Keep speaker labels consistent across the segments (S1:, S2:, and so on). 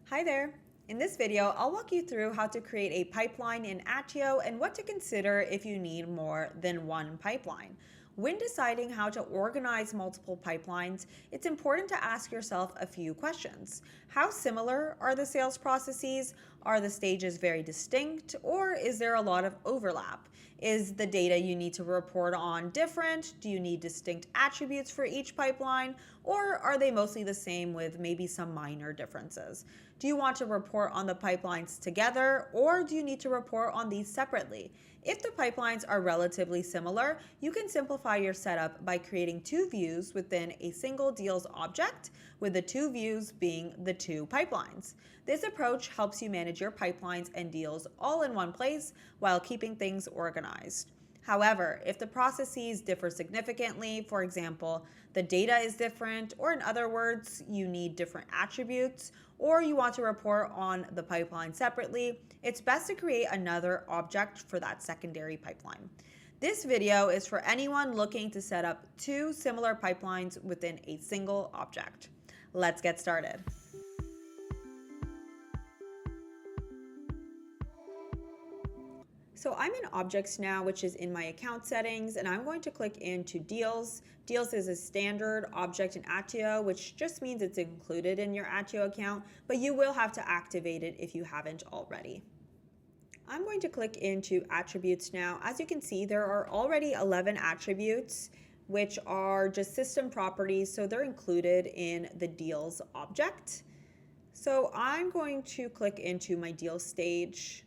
S1: Hi there. In this video, I'll walk you through how to create a pipeline in Attio and what to consider if you need more than one pipeline. When deciding how to organize multiple pipelines, it's important to ask yourself a few questions. How similar are the sales processes? Are the stages very distinct, or is there a lot of overlap? Is the data you need to report on different? Do you need distinct attributes for each pipeline? Or are they mostly the same with maybe some minor differences? Do you want to report on the pipelines together, or do you need to report on these separately? If the pipelines are relatively similar, you can simplify your setup by creating two views within a single deals object, with the two views being the two pipelines. This approach helps you manage your pipelines and deals all in one place while keeping things organized. However, if the processes differ significantly, for example, the data is different, or in other words, you need different attributes, or you want to report on the pipeline separately, it's best to create another object for that secondary pipeline. This video is for anyone looking to set up two similar pipelines within a single object. Let's get started. So I'm in Objects now, which is in my account settings, and I'm going to click into Deals. Deals is a standard object in Attio, which just means it's included in your Attio account, but you will have to activate it if you haven't already. I'm going to click into Attributes now. As you can see, there are already 11 attributes, which are just system properties, so they're included in the Deals object. So I'm going to click into my Deal stage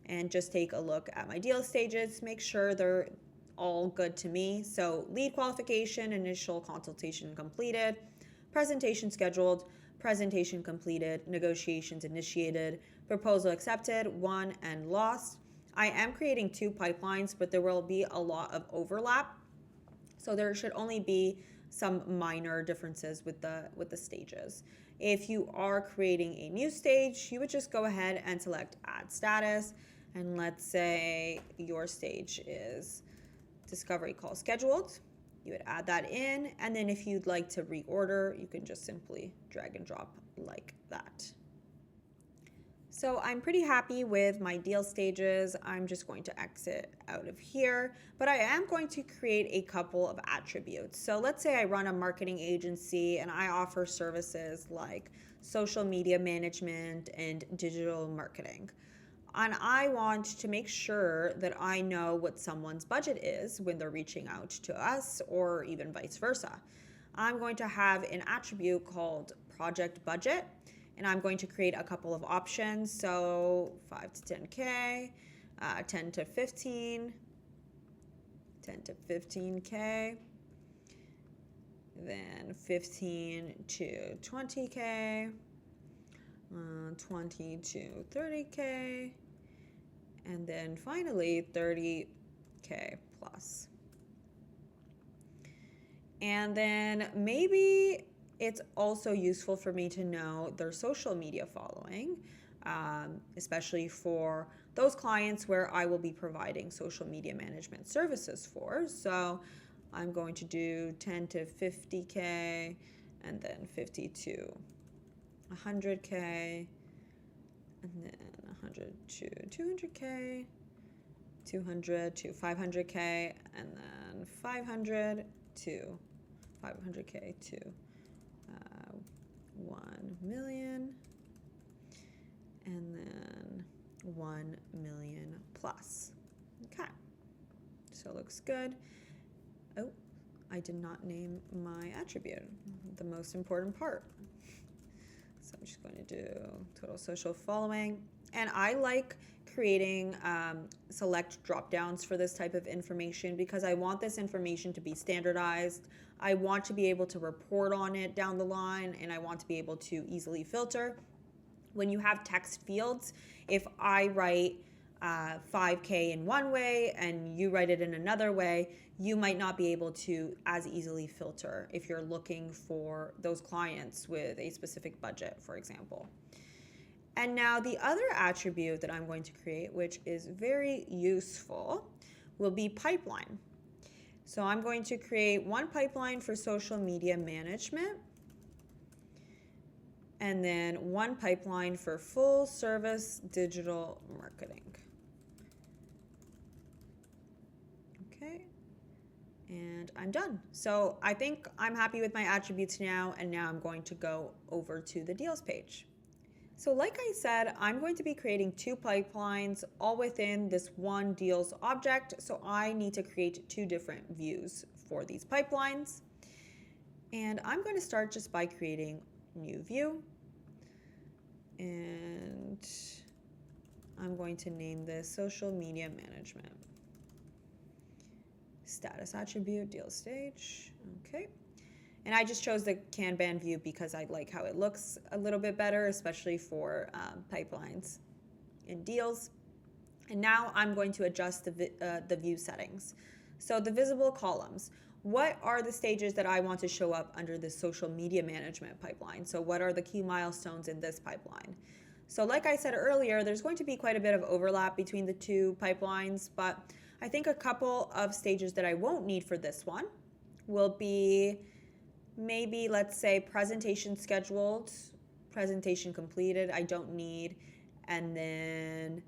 S1: and just take a look at my deal stages, make sure they're all good to me. So lead qualification, initial consultation completed, presentation scheduled, presentation completed, negotiations initiated, proposal accepted, won and lost. I am creating two pipelines, but there will be a lot of overlap. So there should only be some minor differences with the stages. If you are creating a new stage, you would just go ahead and select add status. And let's say your stage is discovery call scheduled. You would add that in. And then if you'd like to reorder, you can just simply drag and drop like that. So I'm pretty happy with my deal stages. I'm just going to exit out of here, but I am going to create a couple of attributes. So let's say I run a marketing agency and I offer services like social media management and digital marketing. And I want to make sure that I know what someone's budget is when they're reaching out to us, or even vice versa. I'm going to have an attribute called project budget, and I'm going to create a couple of options. So 5 to 10K, 10 to 15, 10 to 15K, then 15 to 20K, 20 to 30K, and then finally 30K plus. And then maybe it's also useful for me to know their social media following, especially for those clients where I will be providing social media management services for. So I'm going to do 10 to 50K, and then 50 to 100K, and then 100 to 200K, 200 to 500K, and then 500 to 500K to 1 million, and then 1 million plus. Okay, so it looks good. Oh, I did not name my attribute, the most important part. So I'm just going to do total social following. And I like creating select drop downs for this type of information because I want this information to be standardized. I want to be able to report on it down the line, and I want to be able to easily filter. When you have text fields, if I write 5K in one way and you write it in another way, you might not be able to as easily filter if you're looking for those clients with a specific budget, for example. And now the other attribute that I'm going to create, which is very useful, will be pipeline. So I'm going to create one pipeline for social media management and then one pipeline for full service digital marketing. Okay, and I'm done. So I think I'm happy with my attributes now, and now I'm going to go over to the deals page. So like I said, I'm going to be creating 2 pipelines all within this one deals object. So I need to create 2 different views for these pipelines. And I'm going to start just by creating new view. And I'm going to name this social media management. Status attribute, deal stage. Okay. And I just chose the Kanban view because I like how it looks a little bit better, especially for pipelines in deals. And now I'm going to adjust the view settings. So the visible columns. What are the stages that I want to show up under the social media management pipeline? So what are the key milestones in this pipeline? So like I said earlier, there's going to be quite a bit of overlap between the 2 pipelines, but I think a couple of stages that I won't need for this one will be maybe, let's say, presentation scheduled, presentation completed, I don't need, and then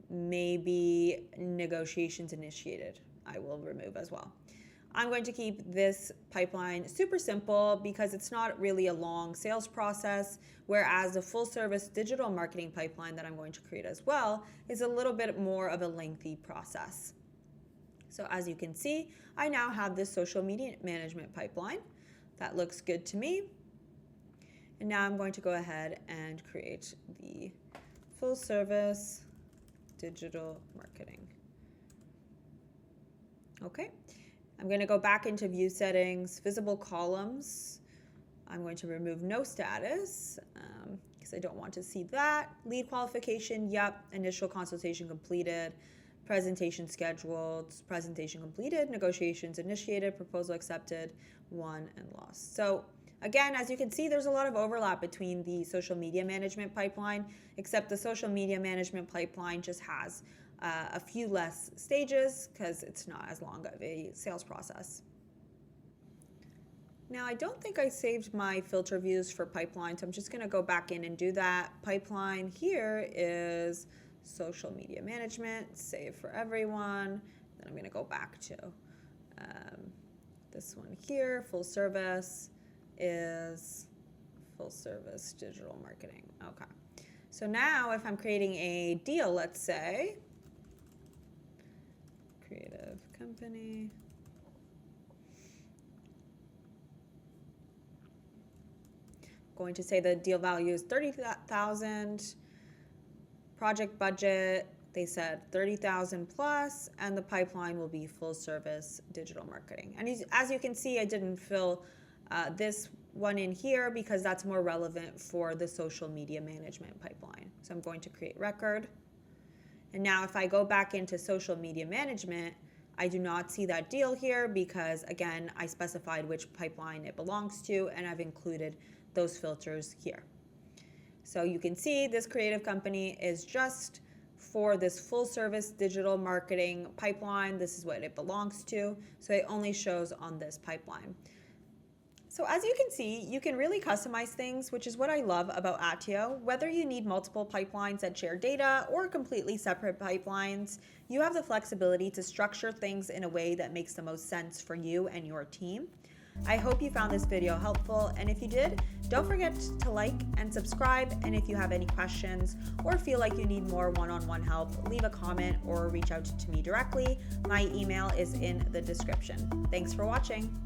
S1: maybe negotiations initiated, I will remove as well. I'm going to keep this pipeline super simple because it's not really a long sales process, whereas the full service digital marketing pipeline that I'm going to create as well is a little bit more of a lengthy process. So as you can see, I now have this social media management pipeline. That looks good to me. And now I'm going to go ahead and create the full service digital marketing. Okay. I'm going to go back into view settings, visible columns. I'm going to remove no status because I don't want to see that. Lead qualification, yep. Initial consultation completed. Presentation scheduled, presentation completed, negotiations initiated, proposal accepted, won and lost. So again, as you can see, there's a lot of overlap between the social media management pipeline, except the social media management pipeline just has a few less stages because it's not as long of a sales process. Now, I don't think I saved my filter views for pipeline, so I'm just going to go back in and do that. Pipeline here is social media management, save for everyone. Then I'm going to go back to this one here. Full service is full service digital marketing. Okay. So now if I'm creating a deal, let's say, creative company, going to say the deal value is 30,000, project budget, they said 30,000 plus, and the pipeline will be full service digital marketing. And as you can see, I didn't fill this one in here because that's more relevant for the social media management pipeline. So I'm going to create record. And now if I go back into social media management, I do not see that deal here because, again, I specified which pipeline it belongs to, and I've included those filters here. So you can see this creative company is just for this full service digital marketing pipeline. This is what it belongs to. So it only shows on this pipeline. So as you can see, you can really customize things, which is what I love about Attio. Whether you need multiple pipelines that share data or completely separate pipelines, you have the flexibility to structure things in a way that makes the most sense for you and your team. I hope you found this video helpful, and if you did, don't forget to like and subscribe, and if you have any questions or feel like you need more one-on-one help, leave a comment or reach out to me directly. My email is in the description. Thanks for watching.